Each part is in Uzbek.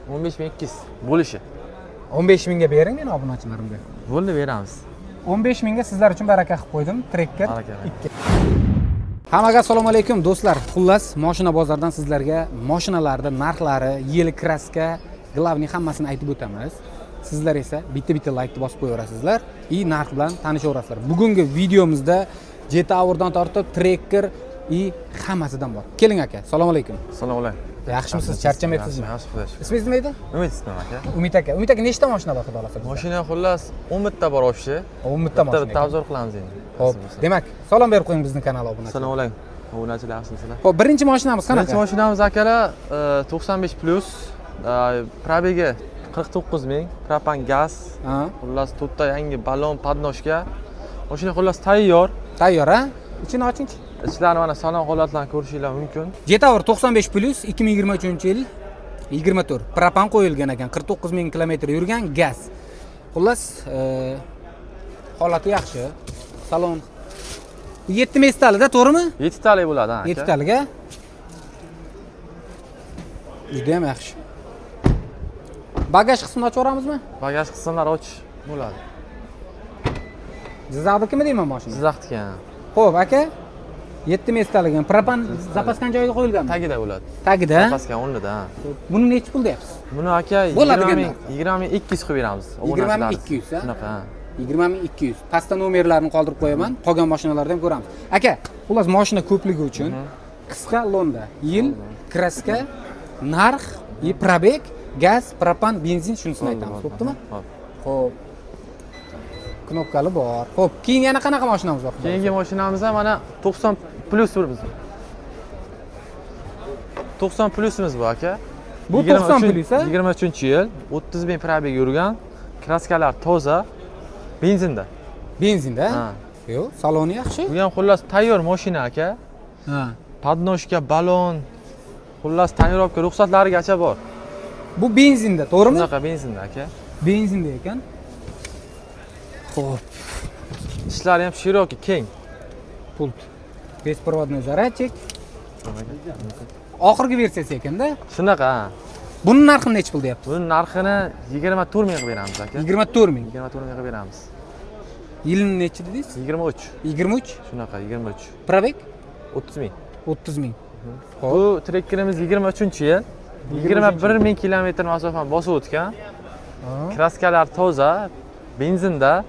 15200 bo'lishi. 15 mingga bering meni obunachilarimga. Bo'ldi, beramiz. 15 mingga sizlar uchun baraka qilib qo'ydim. Tracker Baraka. 2. Hammaga assalomu alaykum do'stlar. Xullas, mashina bozordan sizlarga mashinalarning narxlari, yil kraska, glavniy hammasini aytib o'tamiz. Sizlar esa bitta like bosib qo'yaverasizlar va narx bilan tanishaverasizlar. Bugungi videomizda Jetowerdan tortib Tracker hammasidan bor. Keling aka, assalomu alaykum. Assalomu alaykum. Yaxshimisiz? Charchamayapsizmi? Yaxshi, xudosh. Ismingiz nima edi? Umid ismim aka. Umid aka. Umid aka nechta mashina bor xudo xolasa? Mashina xullas 10 ta bor o'shi. 10 ta mashina. Bitta obzor qilamiz endi. Xo'p, demak, salom berib qo'ying bizning kanal obunachilar. Assalomu alaykum. Obunachilar yaxshimisizlar? Xo'p, birinchi mashinamiz qanaqa? Birinchi mashinamiz akalar 95 plus, probegi 49 ming, propan gaz. Xullas to'rtta yangi balon podnoshka. Mashina xullas tayyor. Tayyor, ha? Ichini oching. Ichlarini mana salon holatlarini ko'rishinglar mumkin. Jetower 95 plus 2023-yil 24 propan qo'yilgan ekan, 49 ming kilometr yurgan gaz. Xullas, holati yaxshi. Salon 7 mestalida, to'g'rimi? 7 talik bo'ladi, aka. 7 taliga. Juda ham yaxshi. Bagaj qismini ochib oramizmi? Bagaj qismlari ochish bo'ladi. Jizzaxdikimi deyman mashina? Jizzaxdiki. Xo'p, aka. 7 mestaligan propan zapaskan joyiga qo'yilganmi? Tagida bo'ladi. Tagida? Zapaskan o'rnida. Buni necha pul deyapsiz? Buni aka 20200 qilib beramiz. 20200, ha? Shunaqa. 20200. Pastda nomerlarini qoldirib qo'yaman. Qolgan mashinalarni ham ko'ramiz. Aka, xullas mashina ko'pligi uchun qisqa londa, yil, kraska, narx, probeg, gaz, propan, benzin shunisini aytamiz. Xo'pmi? Xo'p. Knopkali bor. Xo'p, keyin yana qanaqa mashinamiz bor? Keyingi mashinamiz ham mana 90 plus biz. 90 plusimiz bu aka. Bu 90 plus, ha? 23-yil, 30 ming probeg yurgan, kraskalar toza, benzinda. Benzinda? Ha. Yo'q, saloni yaxshi. Bu ham xullas tayyor mashina aka. Ha. Podnoshka, balon, xullas tonirovka ruxsatlarigacha bor. Bu benzinda, to'g'rimi? Bunaqa benzinda aka. Benzinda ekan. Xo'p. Ishlari ham shiroki, keng. Pult. Bespроводной zaryadchik. Oxirgi versiyasi ekanda. Shunaqa. Buni narxini necha pul deyapti? Buni narxini 24 ming qilib beramiz aka. 24 ming. 24 ming qilib beramiz. Yilini necha dedingiz? 23. 23? Shunaqa, 23. Probeg? 30 ming. 30 ming. Bu Trekkerimiz 23-yil. 21 ming kilometr masofani bosib o'tgan. Kraskalar toza, benzinda.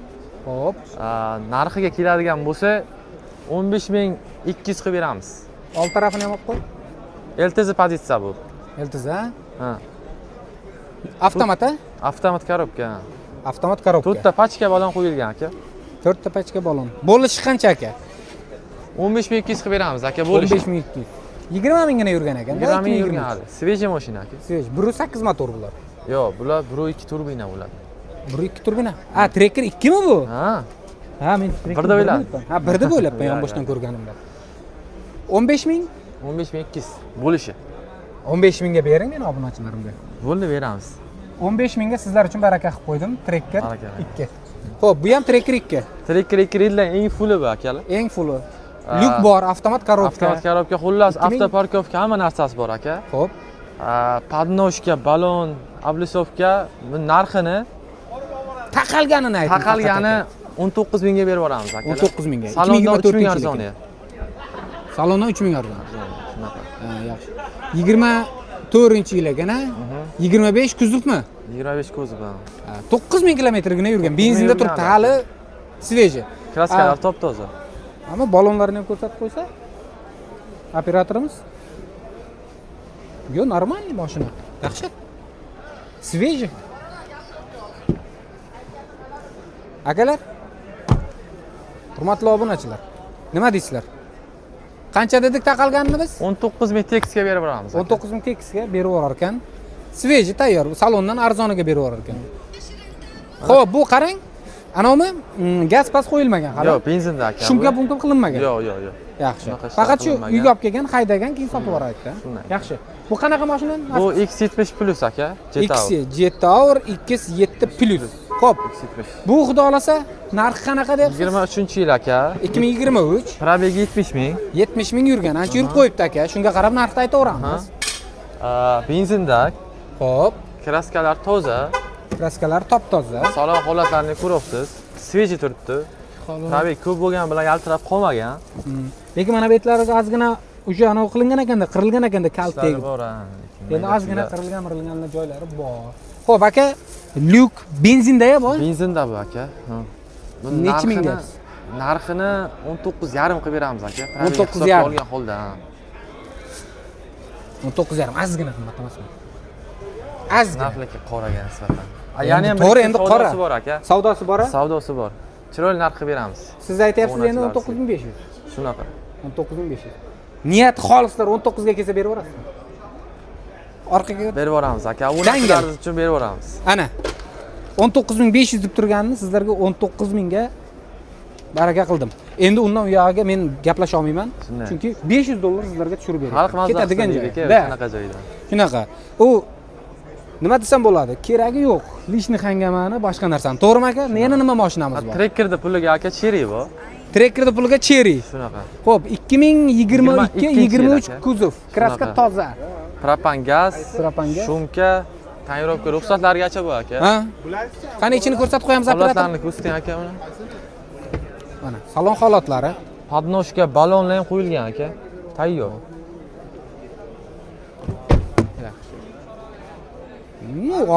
Xo'p. Narxiga keladigan bo'lsa 15200 qilib beramiz. Old tarafini ham olib qo'y. LTZ pozitsiya bu. LTZ, ha? Avtomat, ha? Avtomat korobka. Avtomat korobka. To'rtta pachka balon qo'yilgan aka. 4 ta pachka balon. Bo'lishi qancha aka? 15200 qilib beramiz aka, bo'lishi. 15200. 20 mingga yurgan ekan. 20 ming yurgan hali. Svej mashina aka. Svej. 1.8 motor bular. Yo'q, bular 1.2 turbina bo'ladi. 1.2 turbina. Ha, Tracker 2 mi bu? Ha. Ha, men birda o'ylabman. Ha, birda o'ylabman yonboshdan ko'rganimda. 15 ming? 15200 bo'lishi. 15 mingga bering meni obunachilarimga. Bo'ldi, beramiz. 15 mingga sizlar uchun baraka qilib qo'ydim. Tracker 2. Xo'p, bu ham Tracker 2. Tracker 2 yildan eng fulli bu akalar. Eng fulli. Lyuk bor, avtomat korobka. Avtomat korobka, xullas avtoparkovka hamma narsasi bor aka. Xo'p. Podnoshka, balon, oblisovka, bu narxini taqalganini ayting. Taqalgani 19 mingga berib yuboramiz aka. 19 mingga. Salonda 3 ming arzon. Salonda 3 ming arzon. Shunaqa. Ha, yaxshi. 24-yil ekan, ha? 25 kuzovmi? 25 kuzov. 9 ming kilometrgina yurgan. Benzinda turibdi, hali sveji. Kraskalar top-toza. Ammo balonlarni ham ko'rsatib qo'ysa, operatorimiz. Yo, normalniy mashina. Yaxshi. Sveji. Akalar, hurmatli obunachilar, nima deysizlar? Qancha dedik taqalganini biz? 19 ming tekisga berib yuboramiz. 19 ming tekisga berib yuborar ekan. Sveji tayyor, salondan arzoniga berib yuborar ekan. Xo'p, bu qarang. Anavmi? Gaz pas qo'yilmagan hali. Yo'q, benzinda aka. Shumka bunqa qilinmagan. Yo'q. Yaxshi. Faqat shu uyga olib kelgan, haydagan, keyin sotib yuboradi. Yaxshi. Bu qanaqa mashina? Bu X70 plus aka. Jetower X7 plus. Xo'p. Bu xudo olasa narxi qanaqa deyapsiz? 23-yil aka. 2023. Probegi 70 ming. 70 ming yurgan. Ancha yurib qo'yibdi aka. Shunga qarab narxni aytaveramiz. Benzinda. Xo'p. kraskalar toza. Kraskalar top-toza. Salon holatlarini ko'ryapsiz. Sveji turibdi. Tabiiy ko'p bo'lgani bilan yaltirab qolmagan. Lekin mana bu etlariga ozgina o'sha anavi qilingan ekanda, qirilgan ekanda kalt Ishlari tegib. bor, ha. Endi ozgina qirilgan joylari bor. Xo'p, aka, lyuk benzinda-ya bu? Benzinda bu aka. Necha ming deyapsiz? Narxini 19,5 qilib beramiz aka. 19,5 olgan holda. 19,5 ozgina qimmat emasmi? Ozgina. Narxligi qoraga nisbatan. Ya'ni ham to'g'ri, endi qora. savdosi bor aka. Savdosi bor-a? Savdosi bor. Chiroyli narx qilib beramiz. Siz aytyapsiz endi 19500. Shunaqa. 19500. Niyat xolislar 19 ga kelsa berib yuborasizmi? Orqaga Berib yuboramiz aka. Bu narxlarimiz uchun berib yuboramiz. ana 19500 deb turganini sizlarga 19000 ga baraka qildim. Endi undan u yog'iga men gaplasha olmayman. Chunki $500 sizlarga tushirib beraman. Xalq mazasi ketadigan joy. Shunaqa joyda. Shunaqa. U nima desam bo'ladi? Keragi yo'q. Lishni hangamani, boshqa narsani. To'g'rimi aka? Yana nima mashinamiz bor? Trekkerda puliga aka Cherry bu. Trekkerda puliga Cherry. Shunaqa. Xo'p, 2022-23 kuzov. Kraska toza. Propan gaz, Propanga. shumka, tonirovka ruxsatlargacha bu aka. Ha? Qani ichini ko'rsatib qo'yamiz operator. Holatlarni ko'rsating aka uni. Mana salon holatlari. Podnoshga ballonlar ham qo'yilgan aka. Tayyor.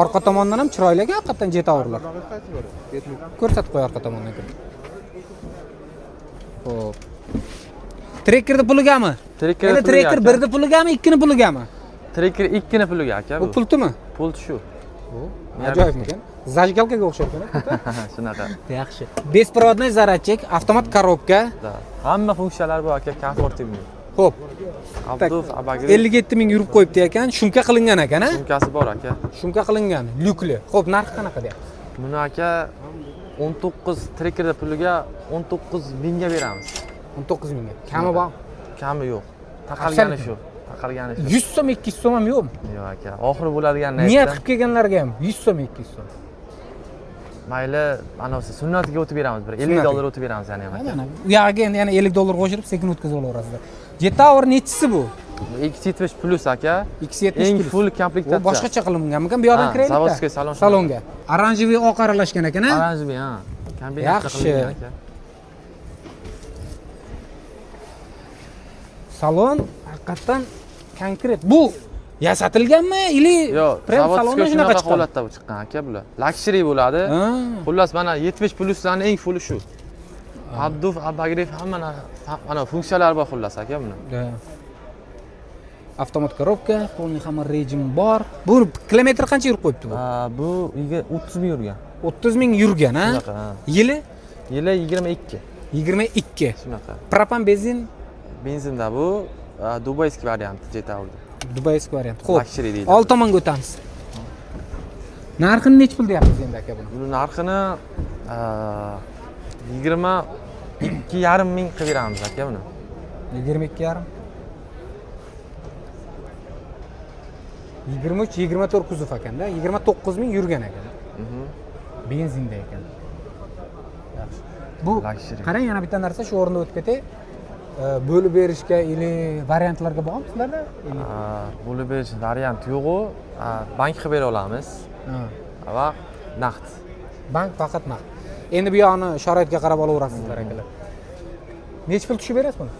Orqa tomondan ham chiroyli ekan, haqiqatan jetaverlar. Ko'rsatib qo'y orqa tomondan kirib. Xo'p. Trekkerda puligami? Trekkerda Endi trekker birda puligami, ikkini puligami? Trekker ikkini puliga aka bu. Bu pultimi? Pul shu. Ajoyib ekan. Zajgalkaga o'xshaydi. Shunaqa. Yaxshi. Беспроводной zaryadchik, avtomat korobka. Hamma funksiyalari bor aka, komfortli. Xo'p. Abduf Abagri 57 ming yurib qo'yibdi ekan, shumka qilingan ekan, a? Shumkasi bor aka. Shumka qilingan, lyukli. Xo'p, narxi qanaqa deyapsiz? Buni aka 19 trekkerda puliga 19,000 ga beramiz. 19 mingga. Kami bor? Kami yo'q. Taqalgani shu. Taqalgani shu. 100 so'm, 200 so'm ham yo'qmi? Yo'q aka. Oxiri bo'ladiganini aytdim. Niyat qilib kelganlarga ham 100 so'm, 200 so'm. Mayli, ana o'sha sunnatiga o'tib beramiz. Bir $50 o'tib beramiz yana ham aka. Mana u yog'iga endi yana $50 qo'shirib sekin o'tkazib olaverasizlar. Jetower nechisi bu? X70 plus aka. X70 eng plus. full komplektatsiya. Bu boshqacha qilinganmikan? Bu yoqdan kiraylik-da. Zavodskiy salon. Salonga. Oranjiviy oq aralashgan ekan, a? Oranjiviy, ha. Kombinatsiya qilingan aka. Salon haqiqatan konkret. Bu yasatilganmi ili yo'q, prem salondan shunaqa chiqqan holatda bu chiqqan aka bular. Luxury bo'ladi. Xullas mana 70 pluslarning eng fulli shu. Abduf Abagri hamma mana funksiyalari bor xullas aka buni. Avtomat korobka, polni hamma rejim bor. Bu kilometr qancha yurib qo'yibdi bu? Bu 30 ming yurgan. 30 ming yurgan, ha? Yili? Yili 22. 22. Shunaqa. Propan benzin? Benzinda bu dubayskiy varianti Jetowerda. Dubayskiy variant. Xo'p. Luxury deydi. Old tomonga o'tamiz. Narxini nech pul deyapsiz endi aka buni? Buni narxini 22,5 ming qilib beramiz aka buni. 22,5. 23-24 kuzov ekanda, 29 ming yurgan ekan. Benzinda ekan. Yaxshi. Bu qarang, yana bitta narsa shu o'rinda o'tib ketay. Bo'lib berishga ili variantlarga bormi sizlarda? Bo'lib berish variant yo'q-ku, bank qilib bera olamiz. Va naqd. Bank faqat naqd. Endi bu yoqni sharoitga qarab olaverasizlar akalar. Necha pul tushib berasiz buni?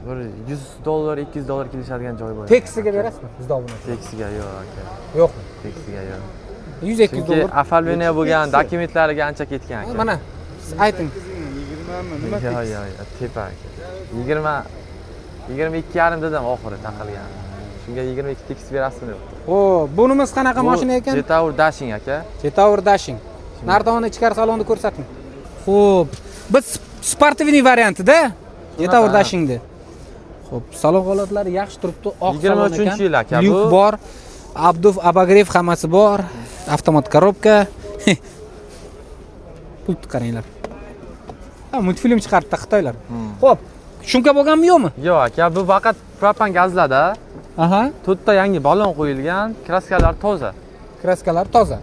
Bir $100, $200 kelishadigan joy bo'ladi. Teksiga berasizmi? Bizda buni. Teksiga yo'q aka. Yo'qmi? Teksiga yo'q. $100-200. Chunki afalveniya bo'lgan dokumentlariga ancha ketgan aka. Mana ayting. Yo'q, tepa aka. 22,5 dedim oxiri taqilgan. Shunga 22 tekis berasizmi yo'q? Xo'p, bunimiz qanaqa mashina ekan? Jetower Dashing aka. Jetower Dashing. Narxini ichkari salonni ko'rsating. Xo'p, biz sportivniy variantida Jetower Dashingda. Xo'p, salon holatlari yaxshi turibdi. Oq salon ekan. 23-yil aka bu. Lyuk bor. Abduf Abagrev hammasi bor. Avtomat korobka. Pult qaranglar. Multfilm chiqaribdi Xitoylar. Xo'p, shumka bo'lganmi yo'qmi? Yo'q aka, bu faqat propan gazlarda. Aha. 4 ta yangi ballon qo'yilgan, kraskalar toza. Kraskalar toza.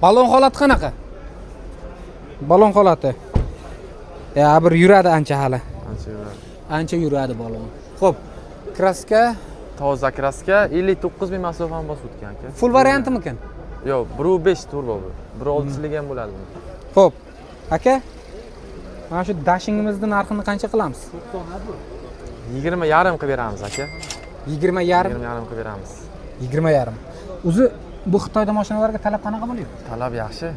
Ballon holati qanaqa? Ballon holati. Bir yuradi ancha hali. Ancha yuradi. Ancha yuradi ballon. Xo'p, kraska toza kraska 59 ming masofani bosib o'tgan aka. Full variantimikan? Yo'q, 1.5 turbo bu. 1.6 lik ham bo'ladi. Xo'p. Aka, mana shu dashingimizni narxini qancha qilamiz? 20,5 qilib beramiz aka. 20,5. 20,5 qilib beramiz. 20,5. O'zi bu Xitoyda mashinalarga talab qanaqa bo'lyapti? Talab yaxshi.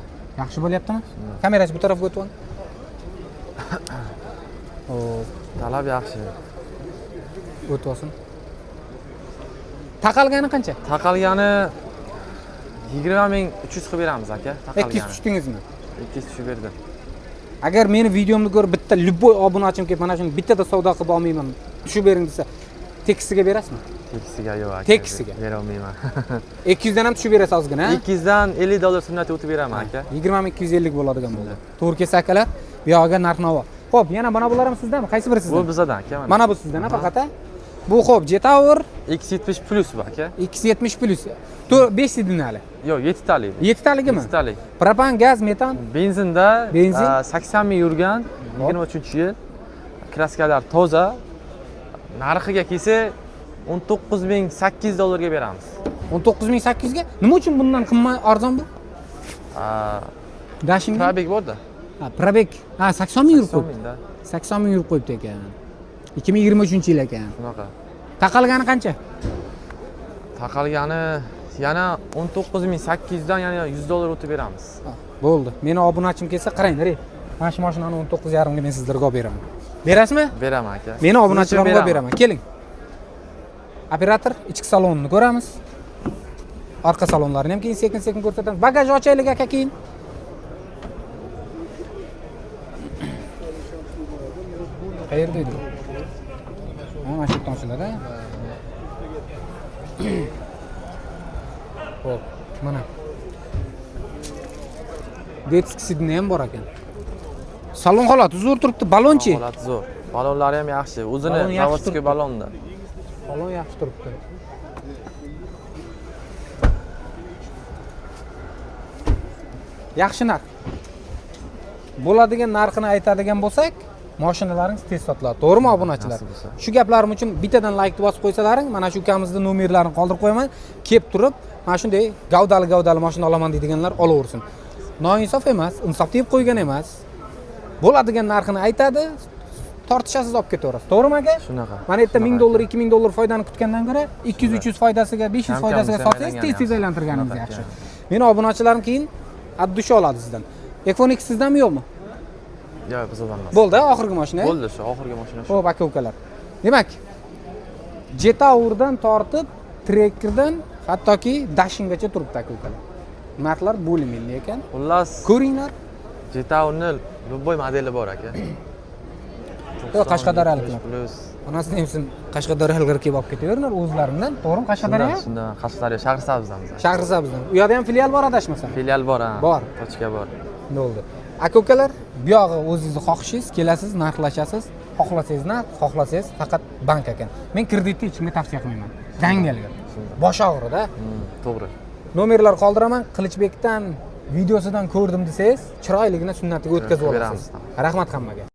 Yaxshi bo'lyaptimi? Kamerachi bu tarafga o'tib ol. Talab yaxshi. O'tib olsin. Taqalgani qancha? Taqalgani 20,300 qilib beramiz aka. 200 tushdingizmi? 200 tushib berdim. Agar meni videomni ko'rib bitta любой obunachim kelib mana shuni bittada savdo qilib olmayman, tushib bering desa, tekisiga berasizmi? Tekisiga yo'q aka. Tekisiga bera olmayman. 200 dan ham tushib berasiz ozgina, ha? 200 dan $50 sunnatga o'tib beraman aka. 20,250 bo'ladigan bo'ldi. To'g'ri kelsa akalar, bu yog'iga narx-navo. Xo'p, yana mana bular ham sizdanmi? Qaysi biri sizdan? Bu bizdan aka. Mana bu sizdan faqat, ha? Bu xo'p, Jetower X70 Plus bu aka. X70 Plus. 5 sidinali. Yo'q, 7 talik. 7 taligimi? 7 talik. Propan, gaz, metan. Benzinda Benzin 80 ming yurgan, 23-yil. Kraskalar toza. Narxiga kelsa $19,800 ga beramiz. 19,800 ga? Nima uchun bundan qimmat arzon bu? Dashing Probek borda. Ha, probek. Ha, 80 ming yurib qo'yibdi. 80 mingda. 80 ming yurib qo'yibdi ekan. 2023-yil ekan. Shunaqa. Taqalgani qancha? Taqalgani yana 19,800 dan yana $100 o'tib beramiz. Bo'ldi. Meni obunachim kelsa, qarang, mana shu mashinani 19,5 ga men sizlarga olib beraman. Berasizmi? Beraman aka. Meni obunachilarimga olib beraman. Keling. Operator, ichki salonni ko'ramiz. Orqa salonlarini ham keyin sekin-sekin ko'rsatamiz. Bagaj ochaylik aka keyin. Qayerda edi? Mana shu yerdan ochiladi. Xo'p, mana. Detski sidni ham bor ekan. Salon holati zo'r turibdi, balonchi. Holati zo'r. Balonlari ham yaxshi. O'zini Balon yaxshi zavodskiy turibdi. balonda. Salon yaxshi turibdi. Yaxshi narx. Bo'ladigan narxini aytadigan bo'lsak, mashinalaringiz tez sotiladi. To'g'rimi obunachilar? Shu gaplarim uchun bittadan like bosib qo'ysalaring, mana shu ukamizni nomerlarini qoldirib qo'yaman. Kelib turib, mana shunday gavdali mashina olaman deydiganlar olaversin. Noinsof emas, insof deb qo'ygan emas. Bo'ladigan narxini aytadi, tortishasiz olib ketaverasiz. To'g'rimi aka? Shunaqa. Mana yerda $1000, $2000 foydani kutgandan ko'ra 200-300 foydasiga, 500 foydasiga sotsangiz tez aylantirganingiz yaxshi. Meni obunachilarim keyin addusha oladi sizdan. Equinox sizdanmi yo'qmi? Yo'q, bizdan emas. Bo'ldi, oxirgi mashina. Bo'ldi, shu oxirgi mashina shu. Xo'p, aka-ukalar. Demak, Jetowerdan tortib, Trekkerdan hattoki Dashinggacha turibdi aka-ukalar. Narxlar bo'lingan ekan. Xullas, Ko'ringlar. Jetowerni любой modeli bor aka. Yo'q, Qashqadaryoliklar. Plus. Onasini hamsin Qashqadaryoliklar kelib olib ketaveringlar o'zlaringdan. To'g'rimi, Qashqadaryo? Shundan, Qashqadaryo Shahrisabzdan biz. Shahrisabzdan. U yerda ham filial bor adashmasam. Filial bor, ha. Bor. Tochka bor. Bo'ldi. Aka-ukalar, bu yog'i o'zingizni xohishingiz, kelasiz, narxlashasiz. Xohlasangiz narx, xohlasangiz faqat bank ekan. Men kreditni hech kimga tavsiya qilmayman. Dangalga. Bosh og'rida. To'g'ri. Nomerlar qoldiraman. Qilichbekdan videosidan ko'rdim desangiz, chiroyligini sunnatiga o'tkazib olasiz. Rahmat hammaga.